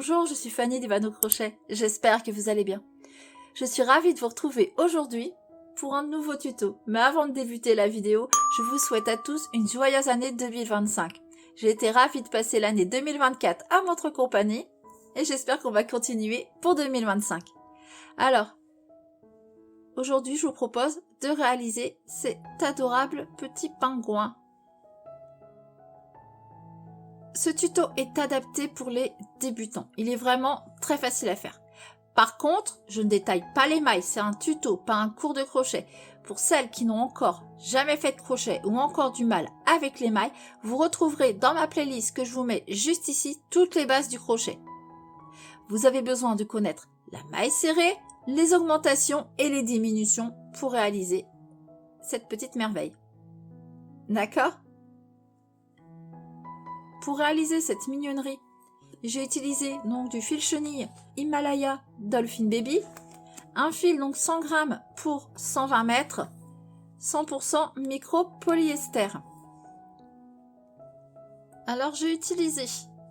Bonjour, je suis Fanny d'Ivano Crochet, j'espère que vous allez bien. Je suis ravie de vous retrouver aujourd'hui pour un nouveau tuto. Mais avant de débuter la vidéo, je vous souhaite à tous une joyeuse année 2025. J'ai été ravie de passer l'année 2024 à votre compagnie et j'espère qu'on va continuer pour 2025. Alors, aujourd'hui je vous propose de réaliser cet adorable petit pingouin. Ce tuto est adapté pour les débutants. Il est vraiment très facile à faire. Par contre, je ne détaille pas les mailles. C'est un tuto, pas un cours de crochet. Pour celles qui n'ont encore jamais fait de crochet ou encore du mal avec les mailles, vous retrouverez dans ma playlist que je vous mets juste ici toutes les bases du crochet. Vous avez besoin de connaître la maille serrée, les augmentations et les diminutions pour réaliser cette petite merveille. D'accord ? Pour réaliser cette mignonnerie, j'ai utilisé donc du fil chenille Himalaya Dolphin Baby, un fil donc 100 grammes pour 120 mètres, 100% micro polyester. Alors j'ai utilisé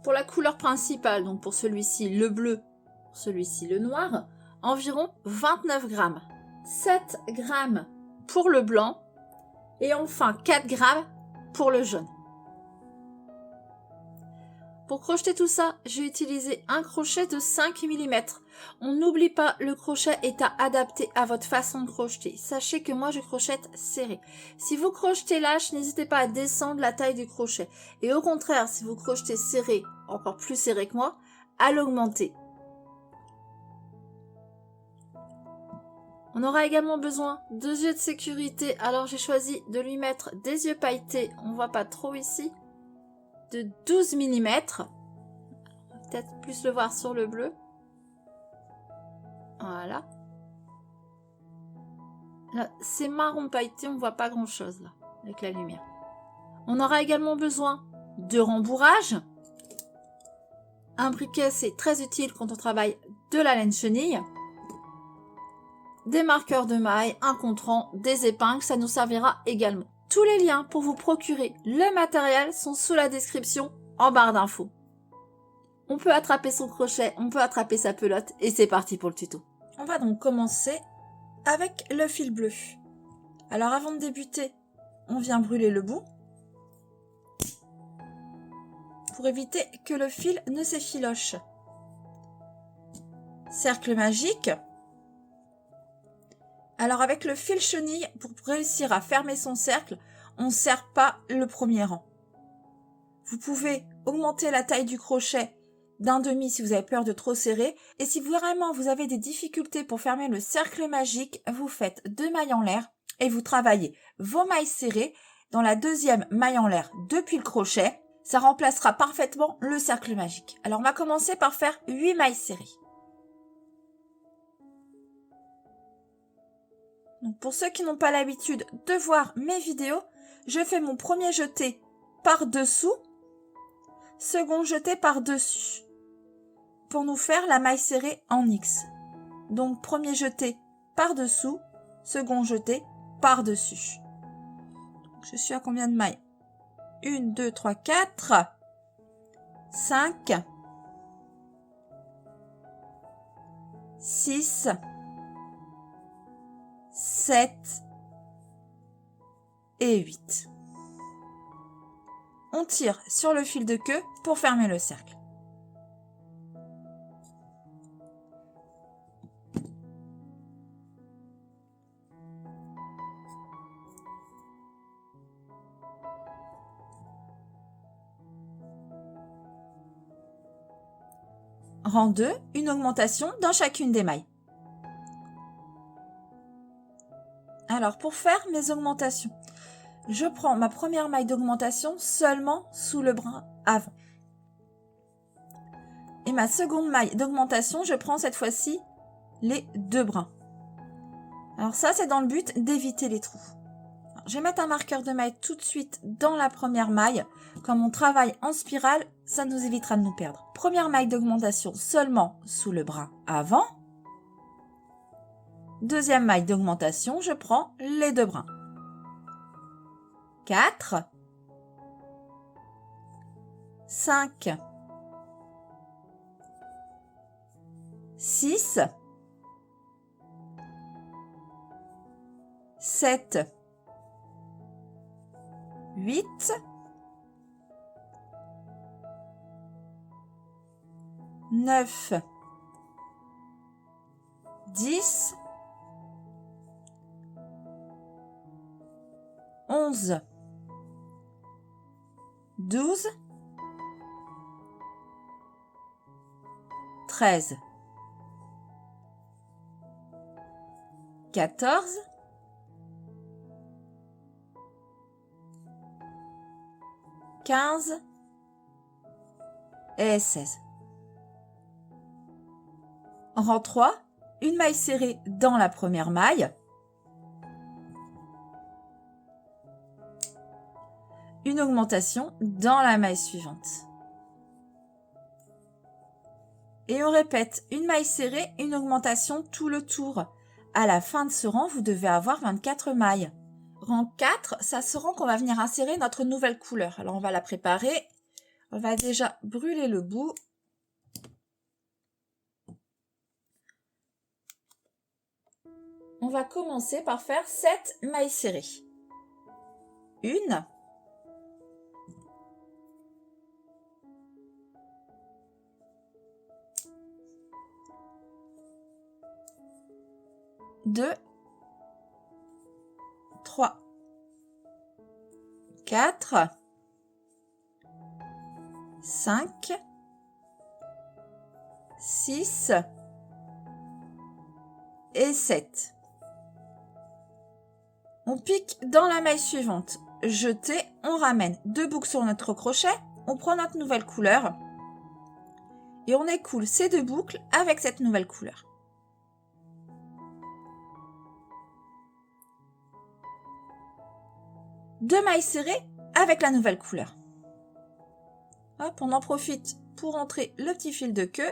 pour la couleur principale, donc pour celui-ci le bleu, pour celui-ci le noir, environ 29 grammes, 7 grammes pour le blanc et enfin 4 grammes pour le jaune. Pour crocheter tout ça, j'ai utilisé un crochet de 5 mm. On n'oublie pas, le crochet est à adapter à votre façon de crocheter. Sachez que moi, je crochette serré. Si vous crochetez lâche, n'hésitez pas à descendre la taille du crochet. Et au contraire, si vous crochetez serré, encore plus serré que moi, à l'augmenter. On aura également besoin de yeux de sécurité. Alors, j'ai choisi de lui mettre des yeux pailletés. On ne voit pas trop ici. De 12 mm. Peut-être plus le voir sur le bleu. Voilà. Là, c'est marron pailleté, on ne voit pas grand chose là, avec la lumière. On aura également besoin de rembourrage. Un briquet, c'est très utile quand on travaille de la laine chenille. Des marqueurs de mailles, un contrant, des épingles, ça nous servira également. Tous les liens pour vous procurer le matériel sont sous la description en barre d'infos. On peut attraper son crochet, on peut attraper sa pelote et c'est parti pour le tuto. On va donc commencer avec le fil bleu. Alors avant de débuter, on vient brûler le bout pour éviter que le fil ne s'effiloche. Cercle magique. Alors avec le fil chenille, pour réussir à fermer son cercle, on ne serre pas le premier rang. Vous pouvez augmenter la taille du crochet d'un demi si vous avez peur de trop serrer. Et si vraiment vous avez des difficultés pour fermer le cercle magique, vous faites 2 mailles en l'air et vous travaillez vos mailles serrées dans la deuxième maille en l'air depuis le crochet. Ça remplacera parfaitement le cercle magique. Alors on va commencer par faire 8 mailles serrées. Donc pour ceux qui n'ont pas l'habitude de voir mes vidéos, je fais mon premier jeté par-dessous, second jeté par-dessus, pour nous faire la maille serrée en X. Donc premier jeté par-dessous, second jeté par-dessus. Je suis à combien de mailles? 1, 2, 3, 4, 5, 6, 7 et 8. On tire sur le fil de queue pour fermer le cercle. Rang 2, une augmentation dans chacune des mailles. Alors pour faire mes augmentations, je prends ma première maille d'augmentation seulement sous le brin avant. Et ma seconde maille d'augmentation, je prends cette fois-ci les 2 brins. Alors ça, c'est dans le but d'éviter les trous. Alors, je vais mettre un marqueur de maille tout de suite dans la première maille. Comme on travaille en spirale, ça nous évitera de nous perdre. Première maille d'augmentation seulement sous le brin avant. Deuxième maille d'augmentation, je prends les 2 brins. 4, 5, 6, 7, 8, 9, 10, 11, 12, 13, 14, 15 et 16. Rang 3, une maille serrée dans la première maille, une augmentation dans la maille suivante. Et on répète, une maille serrée, une augmentation tout le tour. À la fin de ce rang, vous devez avoir 24 mailles. Rang 4, ça se rend qu'on va venir insérer notre nouvelle couleur. Alors on va la préparer. On va déjà brûler le bout. On va commencer par faire 7 mailles serrées. 1, 2, 3, 4, 5, 6 et 7. On pique dans la maille suivante. Jeter, on ramène 2 boucles sur notre crochet, on prend notre nouvelle couleur et on écoule ces 2 boucles avec cette nouvelle couleur. Deux mailles serrées avec la nouvelle couleur. Hop, on en profite pour entrer le petit fil de queue.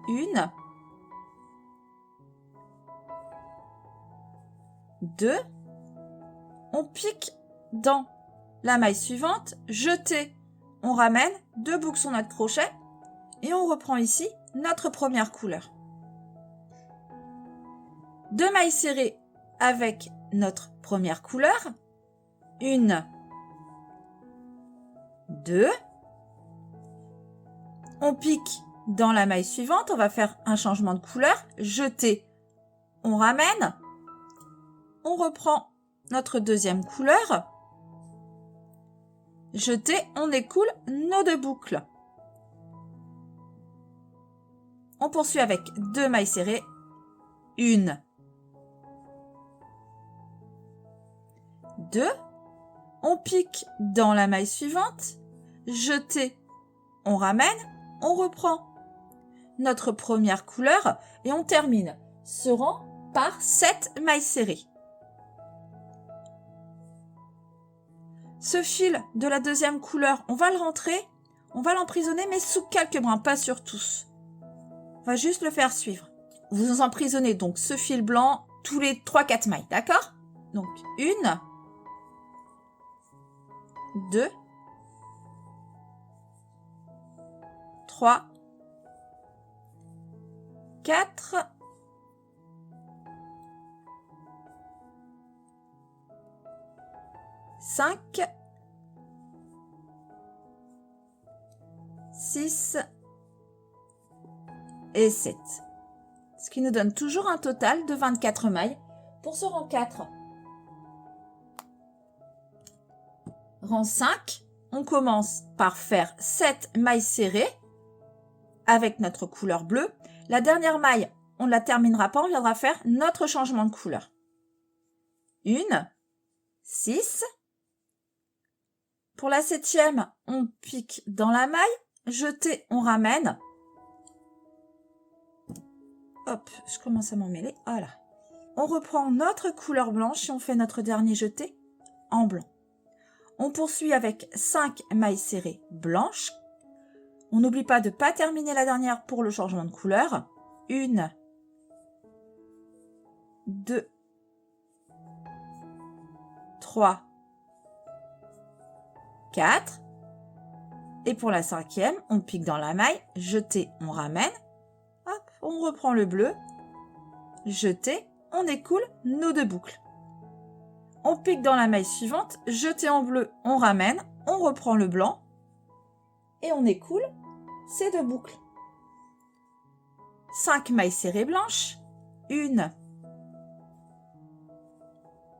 1, 2, on pique dans la maille suivante, jeter, on ramène 2 boucles sur notre crochet et on reprend ici notre première couleur. 2 mailles serrées avec notre première couleur. 1, 2, on pique dans la maille suivante, on va faire un changement de couleur, jeter, on ramène, on reprend notre deuxième couleur, jeter, on écoule nos 2 boucles. On poursuit avec 2 mailles serrées, 1, 2, on pique dans la maille suivante, jeter, on ramène, on reprend notre première couleur et on termine ce rang par 7 mailles serrées. Ce fil de la deuxième couleur, on va le rentrer, on va l'emprisonner mais sous quelques brins, pas sur tous. On va juste le faire suivre. Vous emprisonnez donc ce fil blanc tous les 3-4 mailles, d'accord? Donc 1, 2, 3, 4, 5, 6 et 7. Ce qui nous donne toujours un total de 24 mailles pour ce rang 4. Rang 5, on commence par faire 7 mailles serrées avec notre couleur bleue. La dernière maille, on ne la terminera pas, on viendra faire notre changement de couleur. 1, 6. Pour la 7e, on pique dans la maille, jeter, on ramène. Hop, je commence à m'en mêler, voilà. On reprend notre couleur blanche et on fait notre dernier jeté en blanc. On poursuit avec 5 mailles serrées blanches. On n'oublie pas de ne pas terminer la dernière pour le changement de couleur. 1, 2, 3, 4. Et pour la 5e, on pique dans la maille, jeter, on ramène. Hop, on reprend le bleu, jeté, on écoule nos 2 boucles. On pique dans la maille suivante, jeté en bleu, on ramène, on reprend le blanc et on écoule ces 2 boucles. 5 mailles serrées blanches, 1,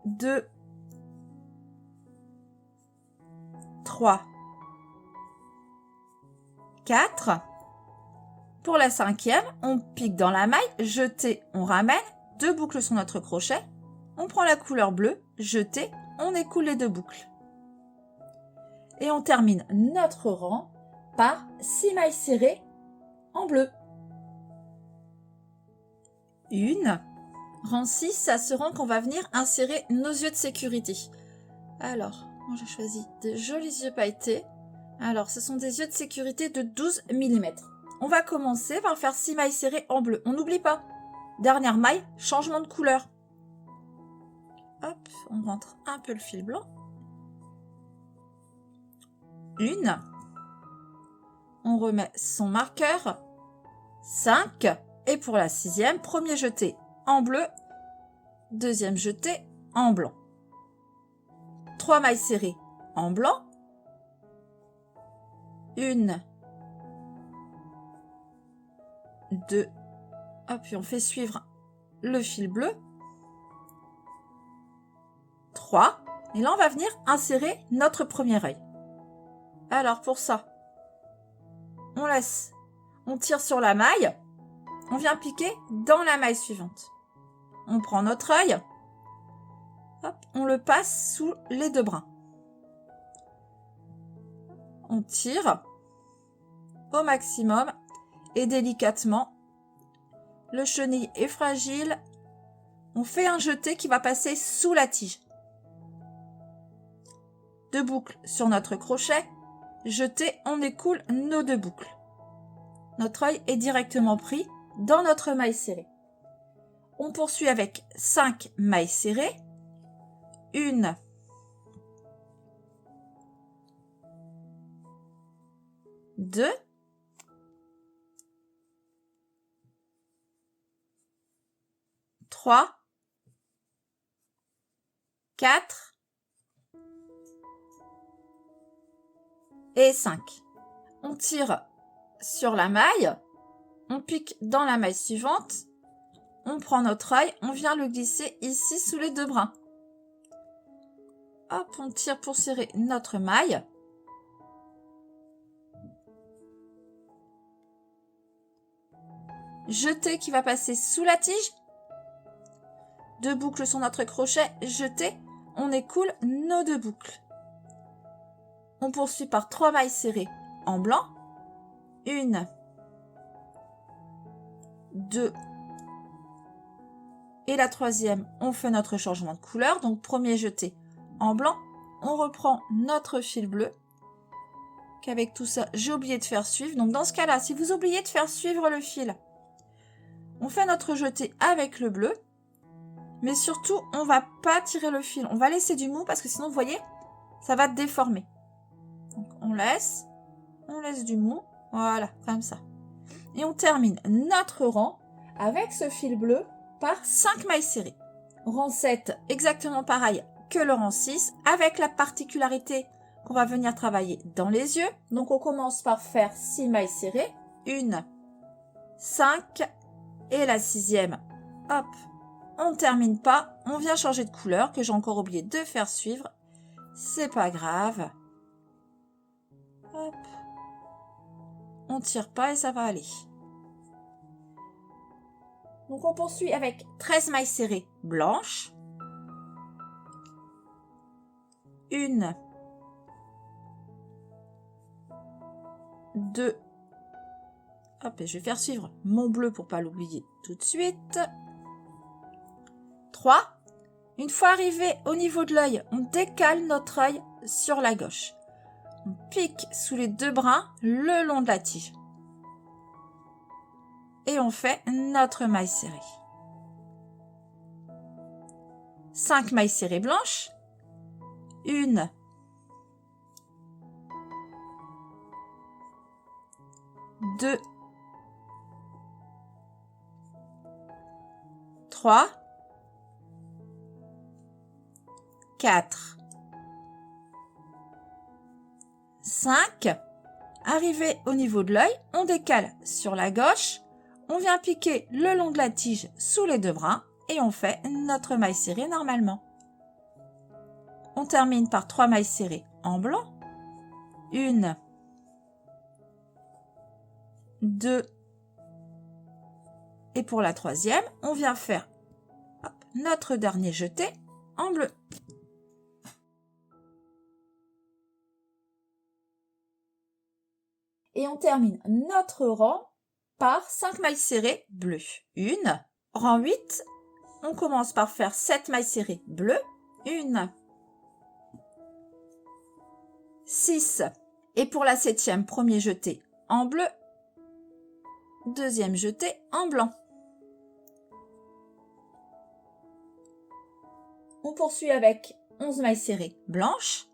2, 3, 4. Pour la 5e, on pique dans la maille, jeté, on ramène, 2 boucles sur notre crochet, on prend la couleur bleue, jeté, on écoule les 2 boucles. Et on termine notre rang par 6 mailles serrées en bleu. 1. Rang 6, ça se rend qu'on va venir insérer nos yeux de sécurité. Alors, moi j'ai choisi de jolis yeux pailletés. Alors, ce sont des yeux de sécurité de 12 mm. On va commencer par faire 6 mailles serrées en bleu. On n'oublie pas. Dernière maille, changement de couleur. Hop, on rentre un peu le fil blanc. 1. On remet son marqueur. 5. Et pour la 6e, premier jeté en bleu, deuxième jeté en blanc. 3 mailles serrées en blanc. 1, 2, hop, puis on fait suivre le fil bleu. 3, et là on va venir insérer notre premier œil. Alors pour ça, on tire sur la maille, on vient piquer dans la maille suivante. On prend notre œil, hop, on le passe sous les 2 brins. On tire au maximum et délicatement. Le chenille est fragile. On fait un jeté qui va passer sous la tige. 2 boucles sur notre crochet. Jeté, on écoule nos 2 boucles. Notre œil est directement pris dans notre maille serrée. On poursuit avec 5 mailles serrées. 1, 2, 3, 4 et 5. On tire sur la maille, on pique dans la maille suivante, on prend notre œil, on vient le glisser ici sous les 2 brins. Hop, on tire pour serrer notre maille. Jeté qui va passer sous la tige. 2 boucles sur notre crochet, jeté, on écoule nos 2 boucles. On poursuit par 3 mailles serrées en blanc. 1, 2 et la 3e, on fait notre changement de couleur. Donc premier jeté en blanc, on reprend notre fil bleu. Qu'avec tout ça, j'ai oublié de faire suivre. Donc dans ce cas-là, si vous oubliez de faire suivre le fil, on fait notre jeté avec le bleu. Mais surtout, on va pas tirer le fil. On va laisser du mou parce que sinon, vous voyez, ça va déformer. Donc, on laisse du mou. Voilà, comme ça. Et on termine notre rang avec ce fil bleu par 5 mailles serrées. Rang 7, exactement pareil que le rang 6, avec la particularité qu'on va venir travailler dans les yeux. Donc, on commence par faire 6 mailles serrées. 1, 5 et la 6e. Hop, on ne termine pas. On vient changer de couleur que j'ai encore oublié de faire suivre. C'est pas grave. Hop. On tire pas et ça va aller. Donc on poursuit avec 13 mailles serrées blanches. 1, 2, hop, et je vais faire suivre mon bleu pour pas l'oublier tout de suite. 3. Une fois arrivé au niveau de l'œil, on décale notre œil sur la gauche. On pique sous les 2 brins le long de la tige. Et on fait notre maille serrée. 5 mailles serrées blanches. 1, 2 3, 4, 5. Arrivé au niveau de l'œil, on décale sur la gauche, on vient piquer le long de la tige sous les deux bras et on fait notre maille serrée normalement. On termine par 3 mailles serrées en blanc. 1, 2 et pour la troisième, on vient faire notre dernier jeté en bleu. Et on termine notre rang par 5 mailles serrées bleues. 1, rang 8, on commence par faire 7 mailles serrées bleues. 1, 6 et pour la 7e, premier jeté en bleu, deuxième jeté en blanc. On poursuit avec 11 mailles serrées blanches.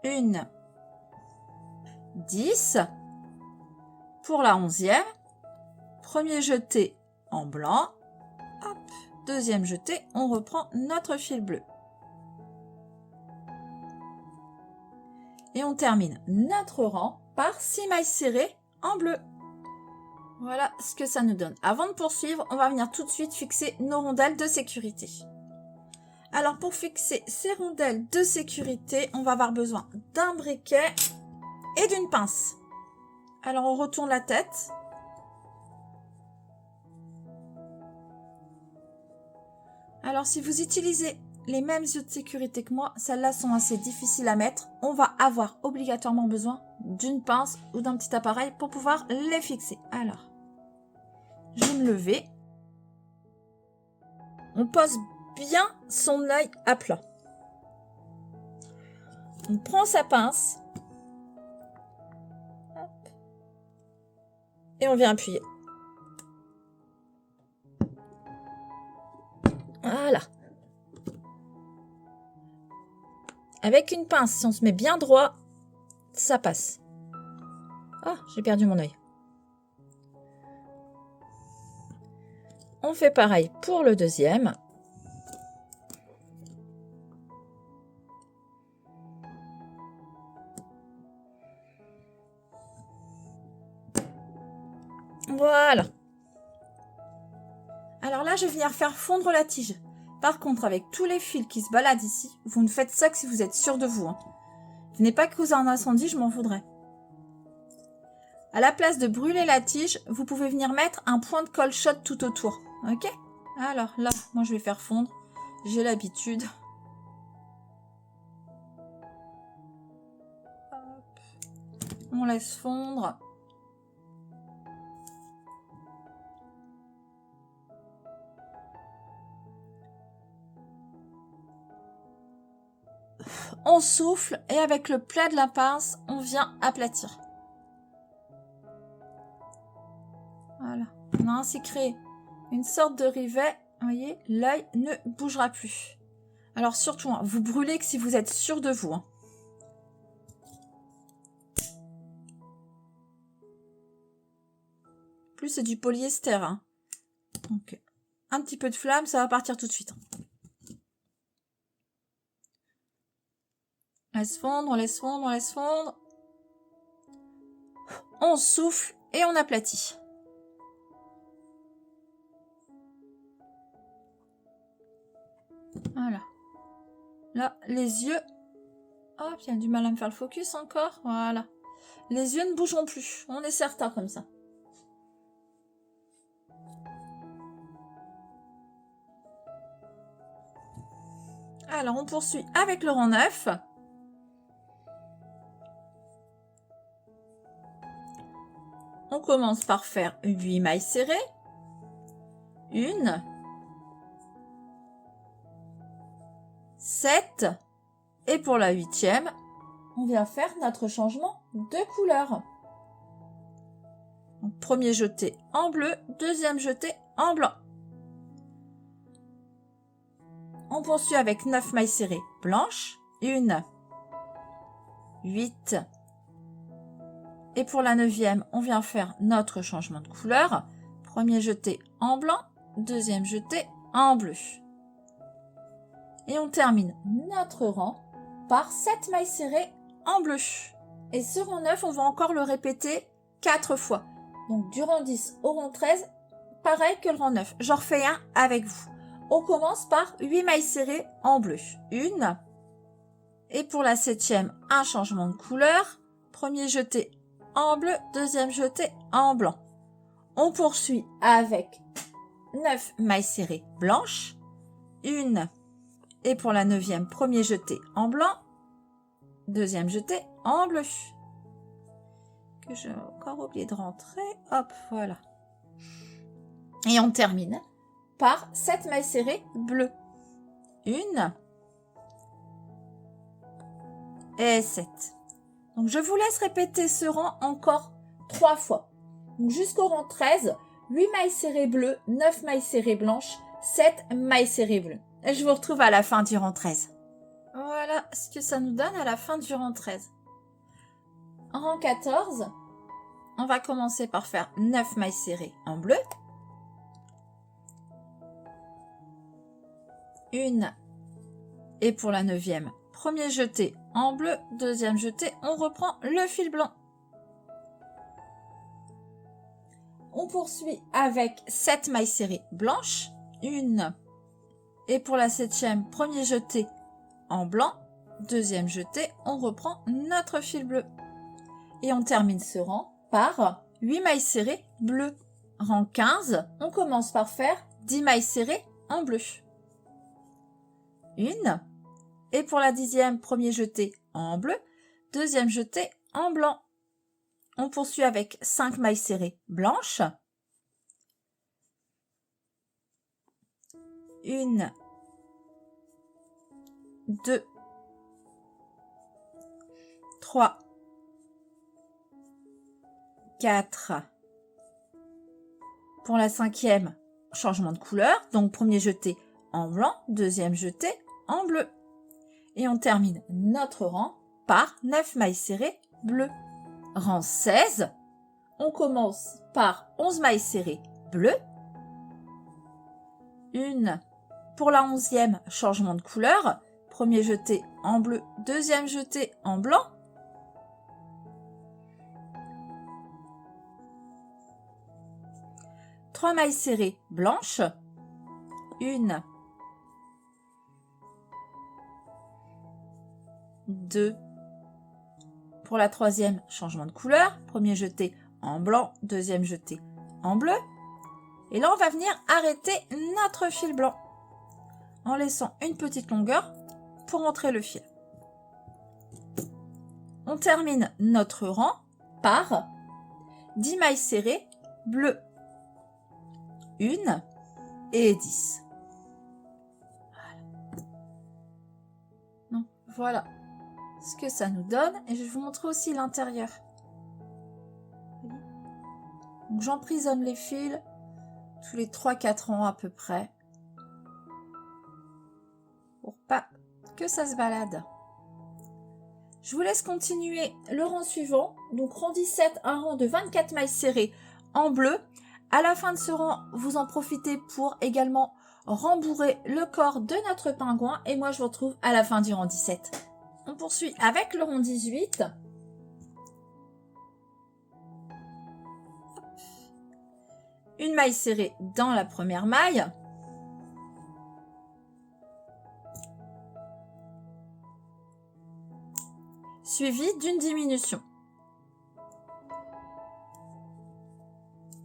1, 10 pour la 11e, premier jeté en blanc, hop, deuxième jeté, on reprend notre fil bleu. Et on termine notre rang par 6 mailles serrées en bleu. Voilà ce que ça nous donne. Avant de poursuivre, on va venir tout de suite fixer nos rondelles de sécurité. Alors pour fixer ces rondelles de sécurité, on va avoir besoin d'un briquet et d'une pince. Alors on retourne la tête. Alors si vous utilisez les mêmes yeux de sécurité que moi, celles-là sont assez difficiles à mettre. On va avoir obligatoirement besoin d'une pince ou d'un petit appareil pour pouvoir les fixer. Alors, je vais me lever. On pose bien son œil à plat. On prend sa pince. Hop, et on vient appuyer. Voilà. Avec une pince, si on se met bien droit, ça passe. Ah, j'ai perdu mon œil. On fait pareil pour le deuxième. Voilà. Alors là, je vais venir faire fondre la tige. Par contre, avec tous les fils qui se baladent ici, vous ne faites ça que si vous êtes sûr de vous. Venez pas causer un incendie, je m'en voudrais. À la place de brûler la tige, vous pouvez venir mettre un point de colle shot tout autour. Ok? Alors là, moi je vais faire fondre. J'ai l'habitude. On laisse fondre. On souffle et avec le plat de la pince, on vient aplatir. Voilà. On a ainsi créé une sorte de rivet. Vous voyez, l'œil ne bougera plus. Alors surtout, hein, vous brûlez que si vous êtes sûr de vous. Hein. Plus c'est du polyester. Hein. Donc, un petit peu de flamme, ça va partir tout de suite. On laisse fondre, on laisse fondre, on laisse fondre. On souffle et on aplatit. Voilà. Là, les yeux... Hop, il y a du mal à me faire le focus encore. Voilà. Les yeux ne bougeront plus. On est certain comme ça. Alors, on poursuit avec le rang 9. On commence par faire 8 mailles serrées. 1, 7 et pour la 8e, on vient faire notre changement de couleur. Donc, premier jeté en bleu, deuxième jeté en blanc. On poursuit avec 9 mailles serrées blanches. 1, 8 Et pour la 9e, on vient faire notre changement de couleur. Premier jeté en blanc, deuxième jeté en bleu. Et on termine notre rang par 7 mailles serrées en bleu. Et ce rang 9, on va encore le répéter 4 fois. Donc du rang 10 au rang 13, pareil que le rang 9. J'en refais un avec vous. On commence par 8 mailles serrées en bleu. Une. Et pour la 7e, un changement de couleur. Premier jeté en bleu, deuxième jeté en blanc. On poursuit avec 9 mailles serrées blanches. Une. Et pour la 9e, premier jeté en blanc, deuxième jeté en bleu. Que j'ai encore oublié de rentrer. Hop, voilà. Et on termine par 7 mailles serrées bleues. Une. Et 7. Donc je vous laisse répéter ce rang encore 3 fois. Donc jusqu'au rang 13, 8 mailles serrées bleues, 9 mailles serrées blanches, 7 mailles serrées bleues. Et je vous retrouve à la fin du rang 13. Voilà ce que ça nous donne à la fin du rang 13. En rang 14, on va commencer par faire 9 mailles serrées en bleu. Une. Et pour la 9e, premier jeté en bleu, deuxième jeté, on reprend le fil blanc. On poursuit avec 7 mailles serrées blanches. Une. Et pour la 7e, premier jeté en blanc, deuxième jeté, on reprend notre fil bleu. Et on termine ce rang par 8 mailles serrées bleues. Rang 15, on commence par faire 10 mailles serrées en bleu. Une. Et pour la 10e, premier jeté en bleu, deuxième jeté en blanc. On poursuit avec 5 mailles serrées blanches. Une, 2, 3, 4. Pour la 5e, changement de couleur. Donc premier jeté en blanc, deuxième jeté en bleu. Et on termine notre rang par 9 mailles serrées bleues. Rang 16, on commence par 11 mailles serrées bleues. Une. Pour la 11e, changement de couleur. Premier jeté en bleu, deuxième jeté en blanc. Trois mailles serrées blanches. Une. 2. Pour la 3e, changement de couleur. Premier jeté en blanc, deuxième jeté en bleu. Et là, on va venir arrêter notre fil blanc en laissant une petite longueur pour entrer le fil. On termine notre rang par 10 mailles serrées bleues. Une et 10. Donc, voilà ce que ça nous donne. Et je vais vous montrer aussi l'intérieur. Donc, j'emprisonne les fils tous les 3-4 ans à peu près. Pour pas que ça se balade. Je vous laisse continuer le rang suivant. Donc rang 17, un rang de 24 mailles serrées en bleu. À la fin de ce rang, vous en profitez pour également rembourrer le corps de notre pingouin. Et moi, je vous retrouve à la fin du rang 17. On poursuit avec le rang 18. Une maille serrée dans la première maille. Suivi d'une diminution.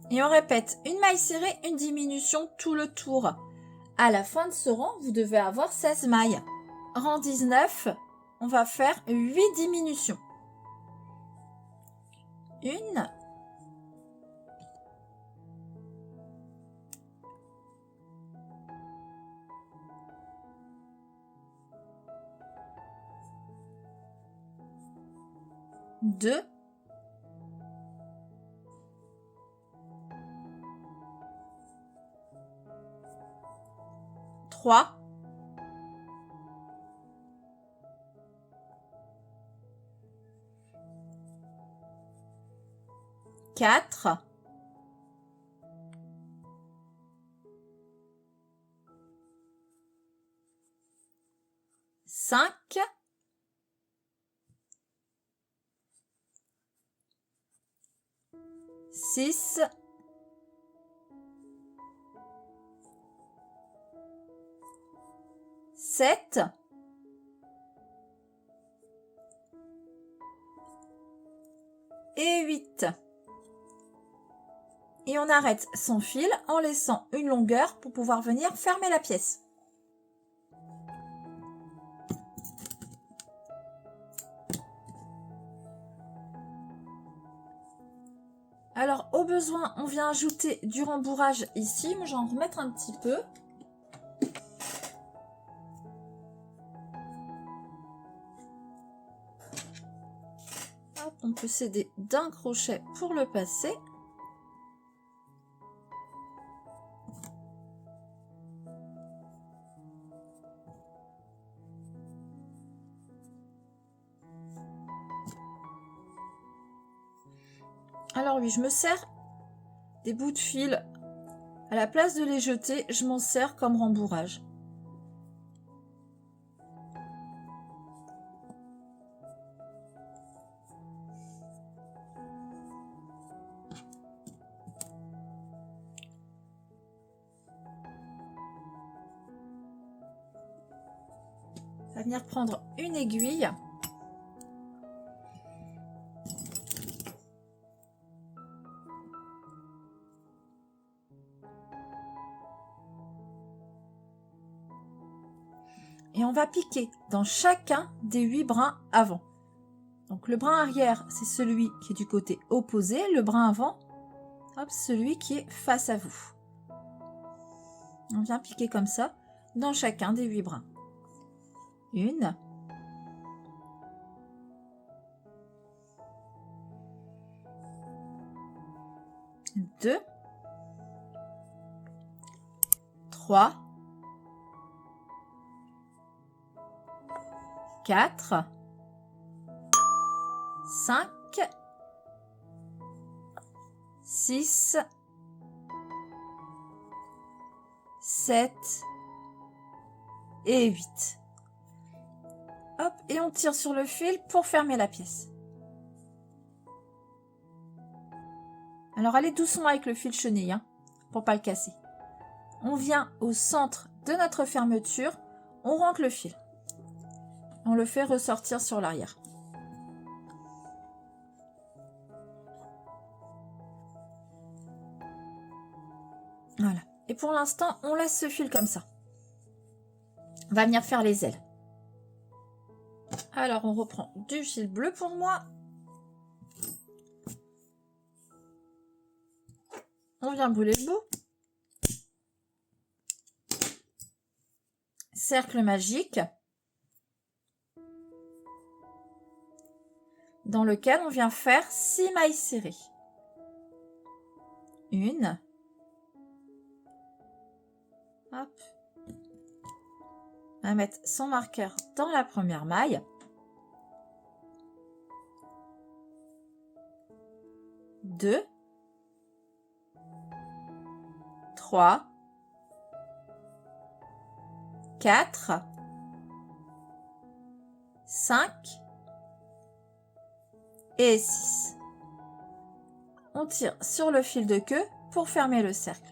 Et on répète une maille serrée, une diminution tout le tour. À la fin de ce rang, vous devez avoir 16 mailles. Rang 19, on va faire 8 diminutions. Une. Deux. 3. 4, 5, 6, 7, 8. Et on arrête son fil en laissant une longueur pour pouvoir venir fermer la pièce. Alors, au besoin, on vient ajouter du rembourrage ici. Moi, je vais en remettre un petit peu. Hop, on peut s'aider d'un crochet pour le passer. Alors oui, je me sers des bouts de fil. À la place de les jeter, je m'en sers comme rembourrage. On va venir prendre une aiguille. Et on va piquer dans chacun des 8 brins avant. Donc le brin arrière, c'est celui qui est du côté opposé. Le brin avant, hop, celui qui est face à vous. On vient piquer comme ça dans chacun des 8 brins. 1, 2, 3, 4, 5, 6, 7 et 8. Hop, et on tire sur le fil pour fermer la pièce. Alors allez doucement avec le fil chenille, hein, pour pas le casser. On vient au centre de notre fermeture, on rentre le fil. On le fait ressortir sur l'arrière. Voilà. Et pour l'instant, on laisse ce fil comme ça. On va venir faire les ailes. Alors, on reprend du fil bleu pour moi. On vient brûler le bout. Cercle magique. Dans lequel on vient faire 6 mailles serrées. 1. Hop. On va mettre son marqueur dans la première maille. 2, 3, 4, 5 et 6. On tire sur le fil de queue pour fermer le cercle.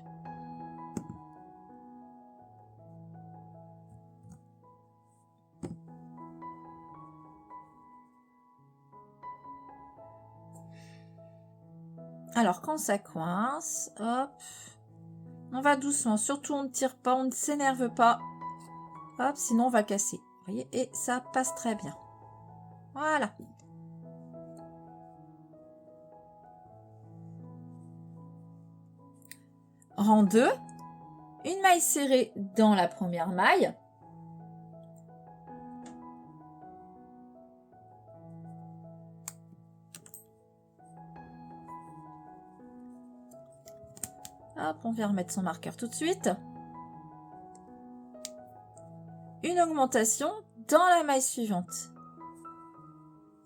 Alors quand ça coince, hop, on va doucement, surtout on ne tire pas, on ne s'énerve pas, hop, sinon on va casser, vous voyez, et ça passe très bien. Voilà. Rang 2, une maille serrée dans la première maille. Hop, on vient remettre son marqueur tout de suite. Une augmentation dans la maille suivante.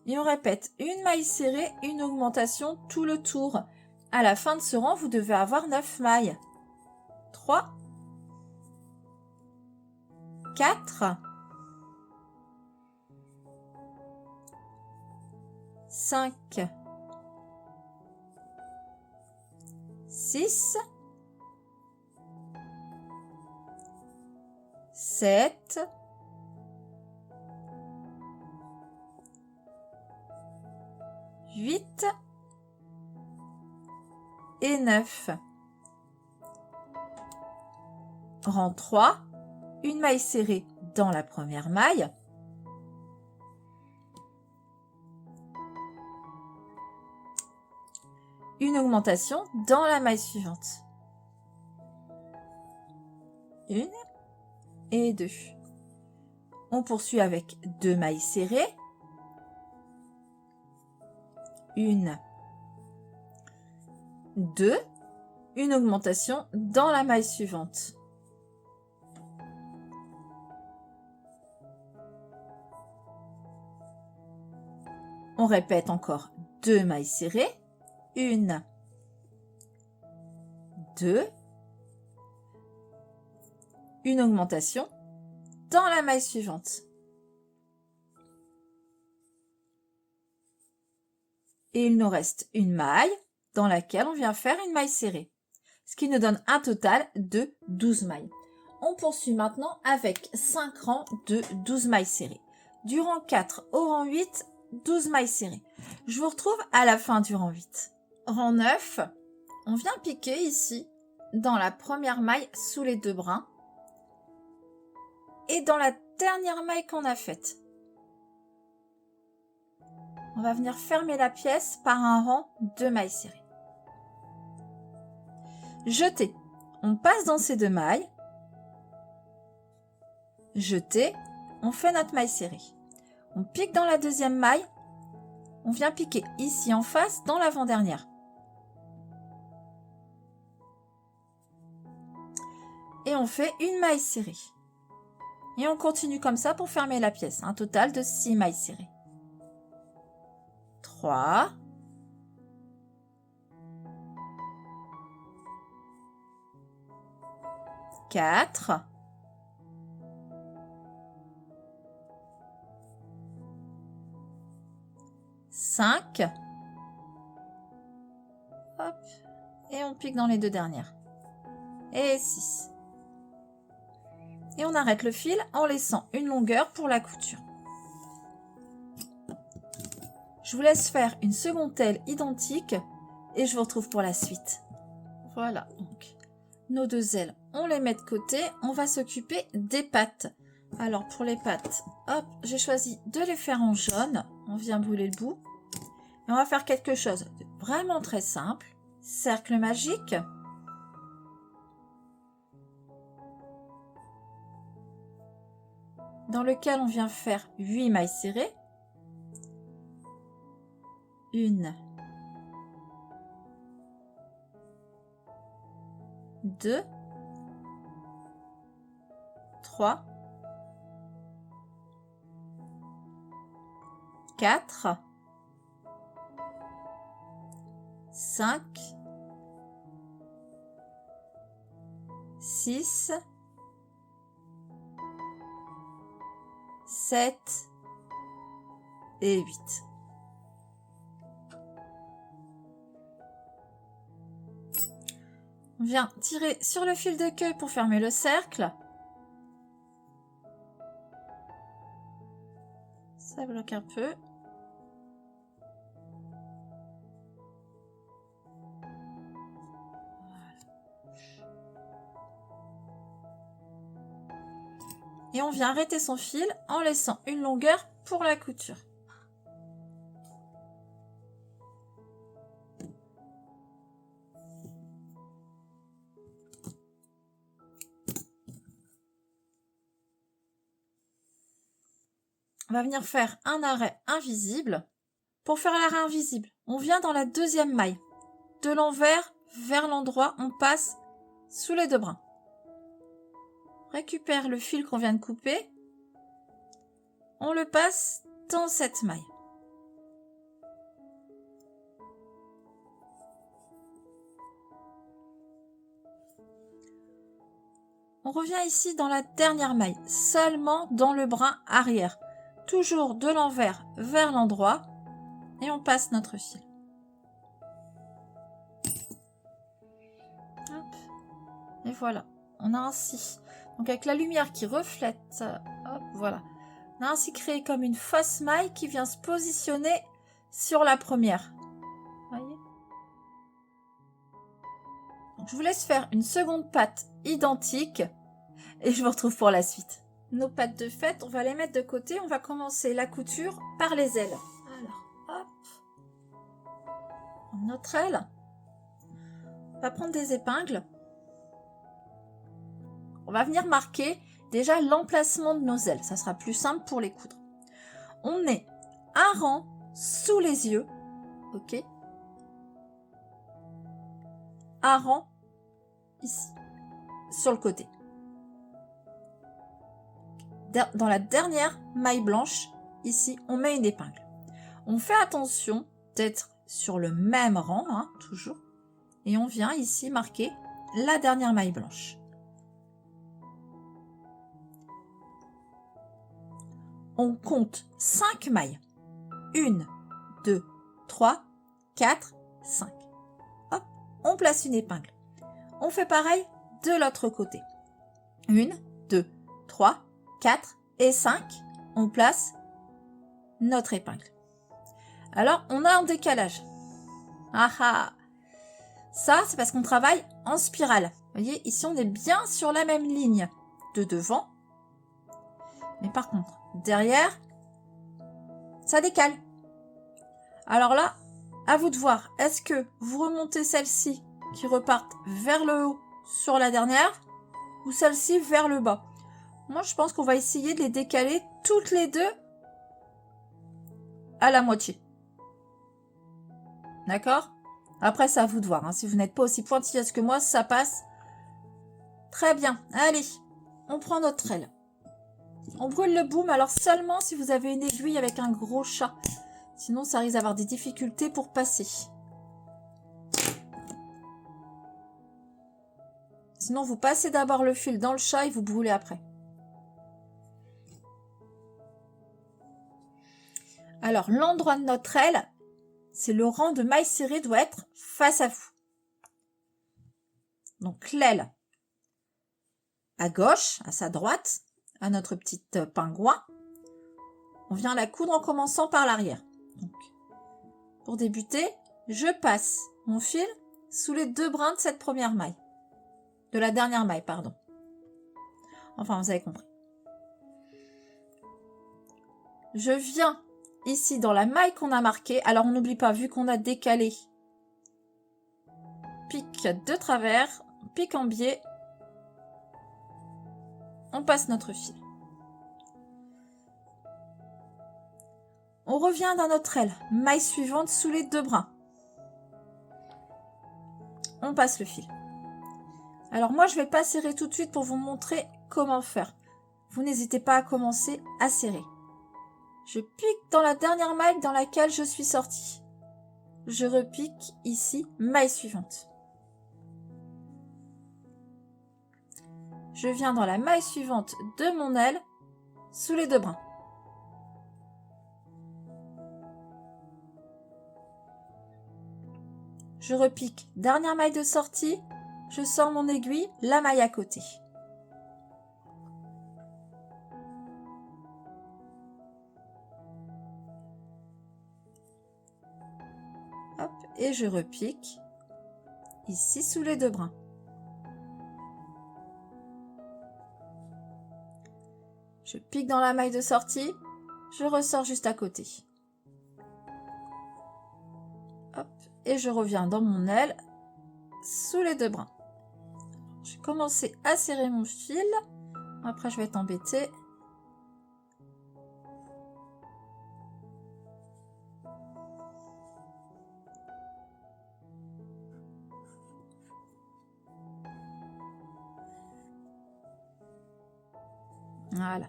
Et on répète une maille serrée, une augmentation tout le tour. À la fin de ce rang, vous devez avoir 9 mailles. 3, 4, 5, 6, 7, 8 et 9. Rang 3, une maille serrée dans la première maille. Une augmentation dans la maille suivante. 1 et 2. On poursuit avec 2 mailles serrées. 1, 2, une augmentation dans la maille suivante. On répète encore 2 mailles serrées. 1, 2, une augmentation dans la maille suivante. Et il nous reste une maille dans laquelle on vient faire une maille serrée, ce qui nous donne un total de 12 mailles. On poursuit maintenant avec 5 rangs de 12 mailles serrées. Du rang 4 au rang 8, 12 mailles serrées. Je vous retrouve à la fin du rang 8. Rang 9, on vient piquer ici dans la première maille sous les 2 brins et dans la dernière maille qu'on a faite. On va venir fermer la pièce par un rang de mailles serrées. Jeter. On passe dans ces 2 mailles. Jeter. On fait notre maille serrée. On pique dans la deuxième maille. On vient piquer ici en face dans l'avant-dernière. Et on fait une maille serrée. Et on continue comme ça pour fermer la pièce. Un total de 6 mailles serrées. 3, 4, 5, hop, et on pique dans les 2 dernières, et 6. Et on arrête le fil en laissant une longueur pour la couture. Je vous laisse faire une seconde aile identique et je vous retrouve pour la suite. Voilà, donc nos 2 ailes, on les met de côté. On va s'occuper des pattes. Alors pour les pattes, hop, j'ai choisi de les faire en jaune. On vient brûler le bout. Et on va faire quelque chose de vraiment très simple. Cercle magique. Dans lequel on vient faire 8 mailles serrées. 1, 2, 3, 4, 5, 6, 7 et 8. On vient tirer sur le fil de queue pour fermer le cercle. Ça bloque un peu. Et on vient arrêter son fil en laissant une longueur pour la couture. On va venir faire un arrêt invisible. Pour faire l'arrêt invisible, on vient dans la deuxième maille. De l'envers vers l'endroit, on passe sous les 2 brins. Récupère le fil qu'on vient de couper. On le passe dans cette maille. On revient ici dans la dernière maille, seulement dans le brin arrière. Toujours de l'envers vers l'endroit et on passe notre fil. Hop. Et voilà, on a ainsi, donc avec la lumière qui reflète, hop, voilà. On a ainsi créé comme une fausse maille qui vient se positionner sur la première. Voyez ? Donc, je vous laisse faire une seconde patte identique et je vous retrouve pour la suite. Nos pattes de fête, on va les mettre de côté. On va commencer la couture par les ailes. Alors, hop. Notre aile. On va prendre des épingles. On va venir marquer déjà l'emplacement de nos ailes. Ça sera plus simple pour les coudre. On met un rang sous les yeux. Ok. Un rang ici, sur le côté. Dans la dernière maille blanche, ici, on met une épingle. On fait attention d'être sur le même rang, hein, toujours. Et on vient ici marquer la dernière maille blanche. On compte 5 mailles. 1, 2, 3, 4, 5. Hop, on place une épingle. On fait pareil de l'autre côté. 1, 2, 3, 4 et 5. On place notre épingle. Alors, on a un décalage. Ah ah! Ça, c'est parce qu'on travaille en spirale. Vous voyez, ici, on est bien sur la même ligne de devant. Mais par contre, derrière, ça décale. Alors là, à vous de voir. Est-ce que vous remontez celle-ci qui repartent vers le haut sur la dernière ou celle-ci vers le bas? Moi, je pense qu'on va essayer de les décaler toutes les deux à la moitié. D'accord? Après, c'est à vous de voir. Hein. Si vous n'êtes pas aussi pointilleuse que moi, ça passe très bien. Allez, on prend notre aile. On brûle le boom, alors seulement si vous avez une aiguille avec un gros chat. Sinon, ça risque d'avoir des difficultés pour passer. Sinon, vous passez d'abord le fil dans le chat et vous brûlez après. Alors, l'endroit de notre aile, c'est le rang de mailles serrées doit être face à vous. Donc, l'aile à gauche, à sa droite, à notre petite pingouin. On vient la coudre en commençant par l'arrière. Donc, pour débuter, je passe mon fil sous les deux brins de cette première maille. De la dernière maille, pardon. Enfin, vous avez compris. Je viens ici dans la maille qu'on a marquée. Alors, on n'oublie pas, vu qu'on a décalé, pique de travers, pique en biais, on passe notre fil. On revient dans notre aile, maille suivante sous les deux brins. On passe le fil. Alors moi, je ne vais pas serrer tout de suite pour vous montrer comment faire. Vous n'hésitez pas à commencer à serrer. Je pique dans la dernière maille dans laquelle je suis sortie. Je repique ici, maille suivante. Je viens dans la maille suivante de mon aile, sous les deux brins. Je repique, dernière maille de sortie, je sors mon aiguille, la maille à côté. Hop, et je repique, ici sous les deux brins. Je pique dans la maille de sortie, je ressors juste à côté. Hop, et je reviens dans mon aile, sous les deux brins. Je vais commencer à serrer mon fil. Après, je vais être embêtée. Voilà.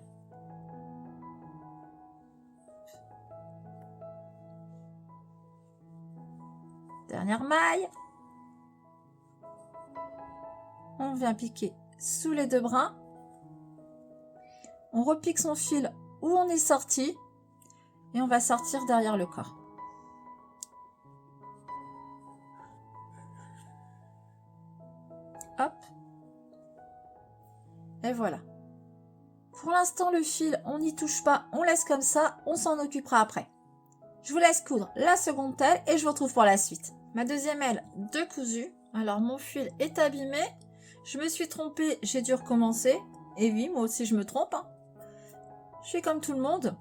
Dernière maille. On vient piquer sous les deux brins. On repique son fil où on est sorti et on va sortir derrière le corps. Hop. Et voilà. Pour l'instant, le fil, on n'y touche pas, on laisse comme ça, on s'en occupera après. Je vous laisse coudre la seconde aile et je vous retrouve pour la suite. Ma deuxième aile de cousu. Alors, mon fil est abîmé. Je me suis trompée, j'ai dû recommencer. Et oui, moi aussi, je me trompe. Hein. Je suis comme tout le monde.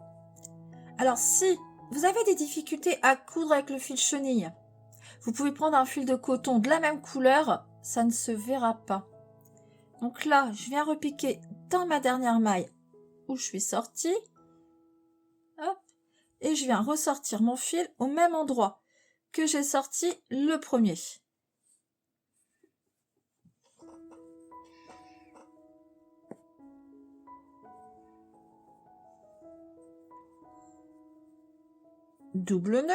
Alors, si vous avez des difficultés à coudre avec le fil chenille, vous pouvez prendre un fil de coton de la même couleur, ça ne se verra pas. Donc là, je viens repiquer dans ma dernière maille où je suis sortie. Hop. Et je viens ressortir mon fil au même endroit que j'ai sorti le premier. Double nœud.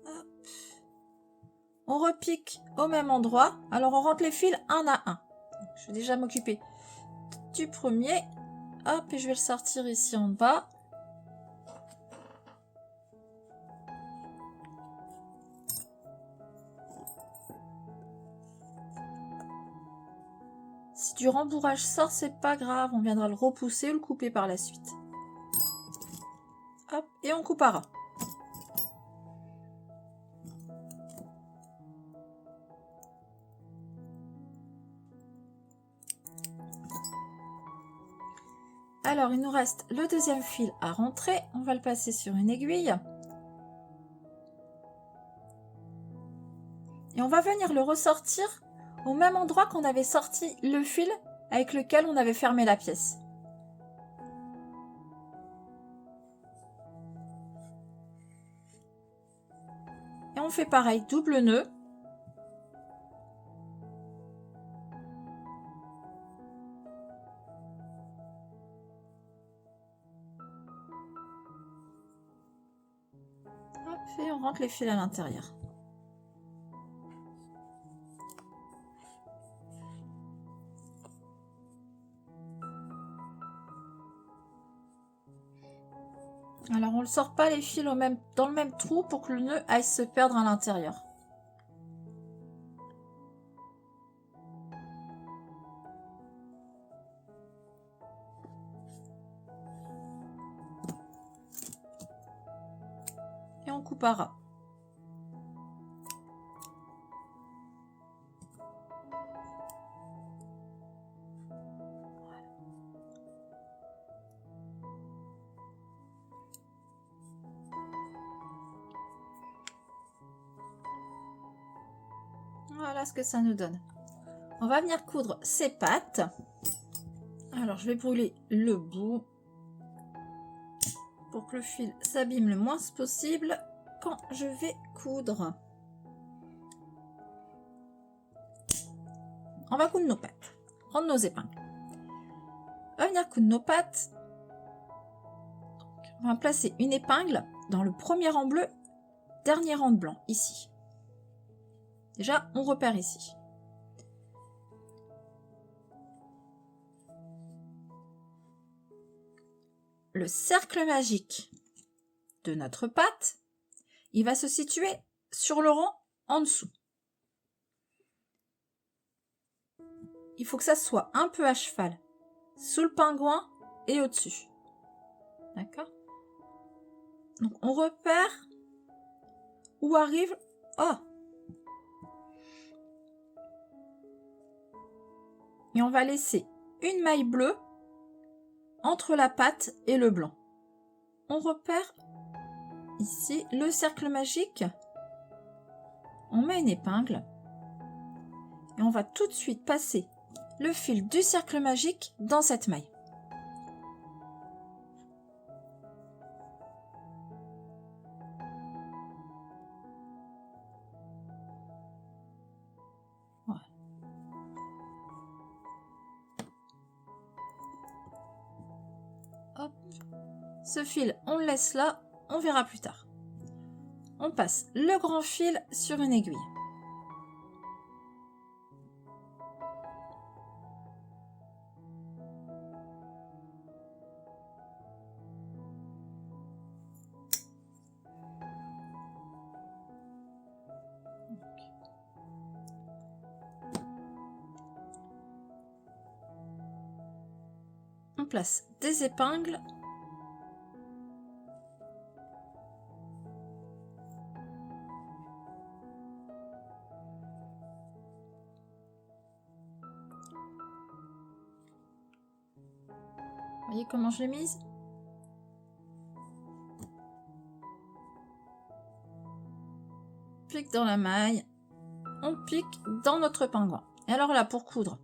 Hop. On repique au même endroit. Alors on rentre les fils un à un. Je vais déjà m'occuper du premier. Hop, et je vais le sortir ici en bas. Si du rembourrage sort, c'est pas grave, on viendra le repousser ou le couper par la suite. Hop, et on coupera. Alors, il nous reste le deuxième fil à rentrer. On va le passer sur une aiguille. Et on va venir le ressortir au même endroit qu'on avait sorti le fil avec lequel on avait fermé la pièce. Et on fait pareil, double nœud. Hop, et on rentre les fils à l'intérieur. Alors on ne sort pas les fils dans le même trou pour que le nœud aille se perdre à l'intérieur. Et on coupera. Voilà ce que ça nous donne. On va venir coudre ces pattes. Alors, je vais brûler le bout pour que le fil s'abîme le moins possible quand je vais coudre. On va coudre nos pattes. Prendre nos épingles. On va venir coudre nos pattes. Donc, on va placer une épingle dans le premier rang bleu, dernier rang de blanc, ici. Déjà, on repère ici. Le cercle magique de notre patte, il va se situer sur le rang en dessous. Il faut que ça soit un peu à cheval, sous le pingouin et au-dessus. D'accord? Donc, on repère où arrive... Oh! Et on va laisser une maille bleue entre la patte et le blanc. On repère ici le cercle magique. On met une épingle et on va tout de suite passer le fil du cercle magique dans cette maille. Voilà. Hop. Ce fil, on le laisse là, on verra plus tard. On passe le grand fil sur une aiguille. On place des épingles. Vous voyez comment je l'ai mise? Pique dans la maille, on pique dans notre pingouin. Et alors là, pour coudre,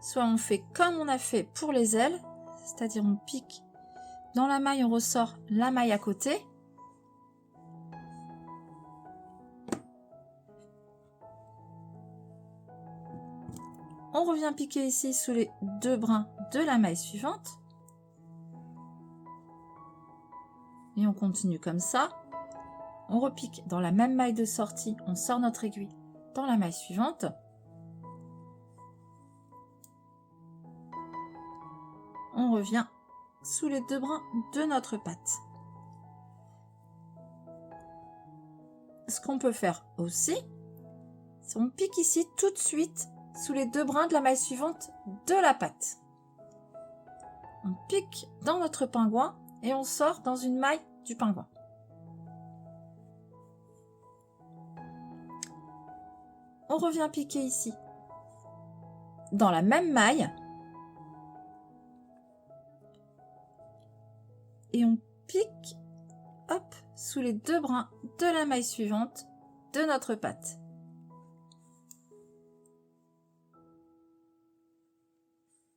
soit on fait comme on a fait pour les ailes, c'est-à-dire on pique dans la maille, on ressort la maille à côté. On revient piquer ici sous les deux brins de la maille suivante. Et on continue comme ça. On repique dans la même maille de sortie, on sort notre aiguille dans la maille suivante. On revient sous les deux brins de notre patte. Ce qu'on peut faire aussi, c'est on pique ici tout de suite sous les deux brins de la maille suivante de la patte. On pique dans notre pingouin et on sort dans une maille du pingouin. On revient piquer ici dans la même maille et on pique hop, sous les deux brins de la maille suivante de notre patte.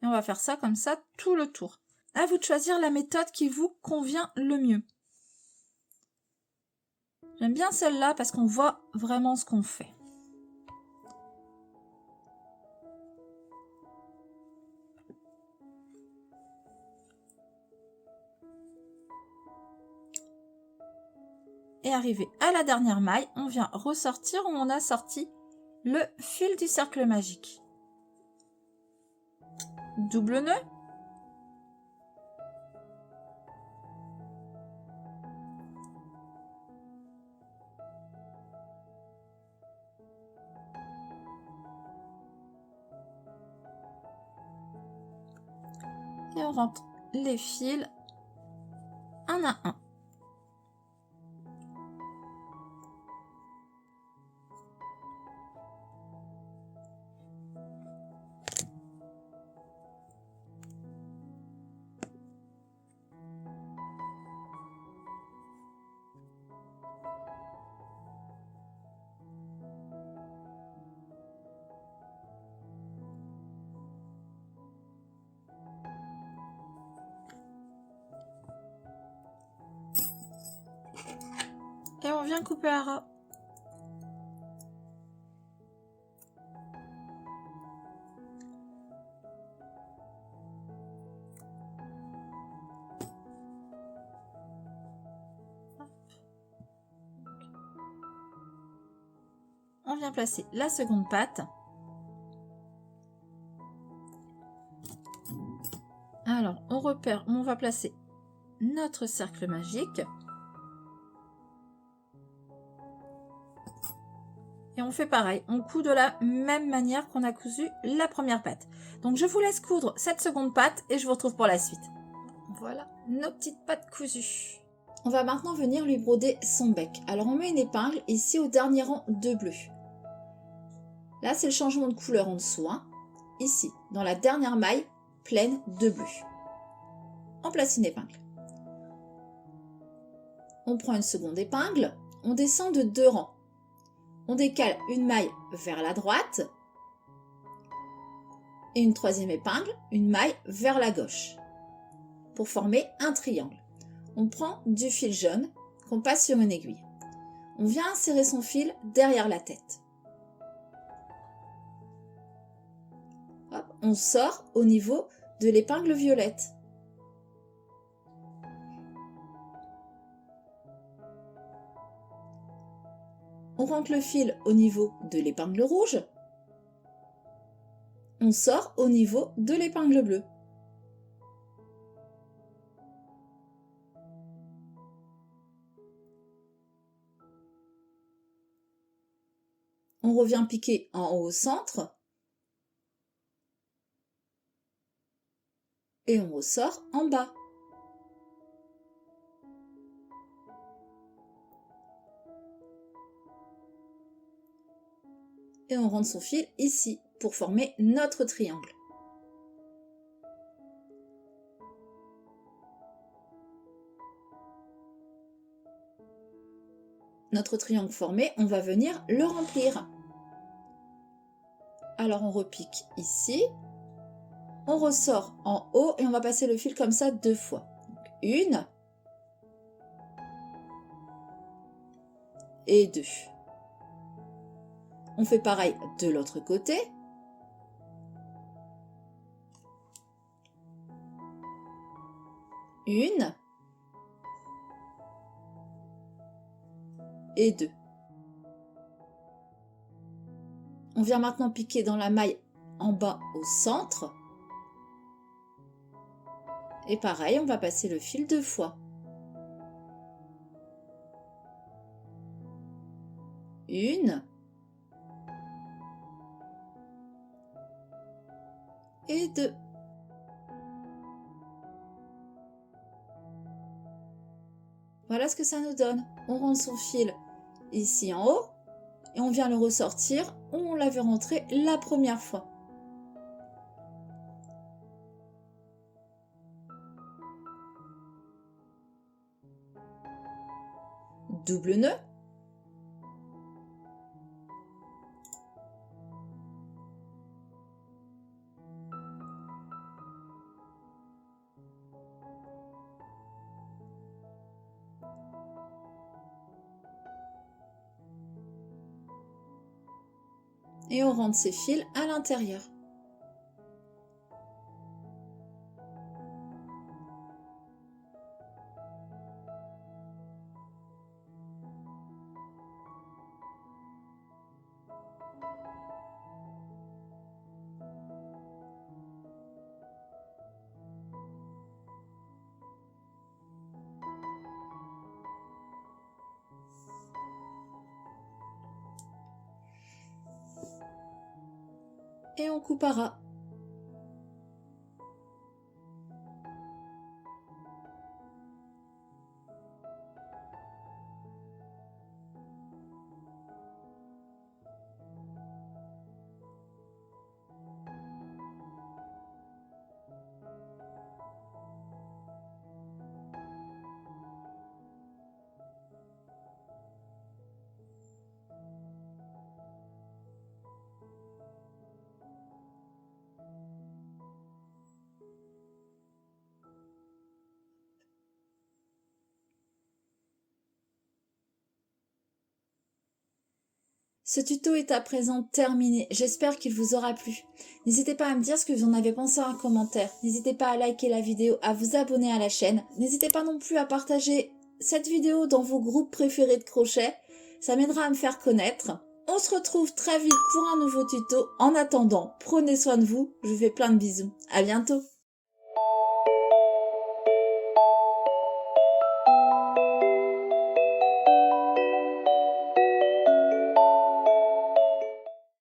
Et on va faire ça comme ça tout le tour. À vous de choisir la méthode qui vous convient le mieux. J'aime bien celle-là parce qu'on voit vraiment ce qu'on fait. Et arrivé à la dernière maille, on vient ressortir où on a sorti le fil du cercle magique. Double nœud. Et on rentre les fils un à un. Et on vient couper à ras. On vient placer la seconde patte. Alors, on repère, on va placer notre cercle magique. Et on fait pareil, on coud de la même manière qu'on a cousu la première patte. Donc je vous laisse coudre cette seconde patte et je vous retrouve pour la suite. Voilà nos petites pattes cousues. On va maintenant venir lui broder son bec. Alors on met une épingle ici au dernier rang de bleu. Là c'est le changement de couleur en dessous. Ici, dans la dernière maille pleine de bleu. On place une épingle. On prend une seconde épingle, on descend de 2 rangs. On décale une maille vers la droite et une troisième épingle, une maille vers la gauche pour former un triangle. On prend du fil jaune qu'on passe sur une aiguille. On vient insérer son fil derrière la tête. Hop, on sort au niveau de l'épingle violette. On rentre le fil au niveau de l'épingle rouge. On sort au niveau de l'épingle bleue. On revient piquer en haut au centre. Et on ressort en bas. Et on rentre son fil ici pour former notre triangle. Notre triangle formé, on va venir le remplir. Alors on repique ici, on ressort en haut et on va passer le fil comme ça 2 fois. Donc, 1 et 2. On fait pareil de l'autre côté. Une et 2. On vient maintenant piquer dans la maille en bas au centre. Et pareil, on va passer le fil 2 fois. 1 et 2. Voilà ce que ça nous donne. On rentre son fil ici en haut et on vient le ressortir où on l'avait rentré la première fois. Double nœud. Et on rentre ses fils à l'intérieur. Et on coupe à ras. Ce tuto est à présent terminé, j'espère qu'il vous aura plu. N'hésitez pas à me dire ce que vous en avez pensé en commentaire, n'hésitez pas à liker la vidéo, à vous abonner à la chaîne, n'hésitez pas non plus à partager cette vidéo dans vos groupes préférés de crochet, ça m'aidera à me faire connaître. On se retrouve très vite pour un nouveau tuto, en attendant, prenez soin de vous, je vous fais plein de bisous, à bientôt.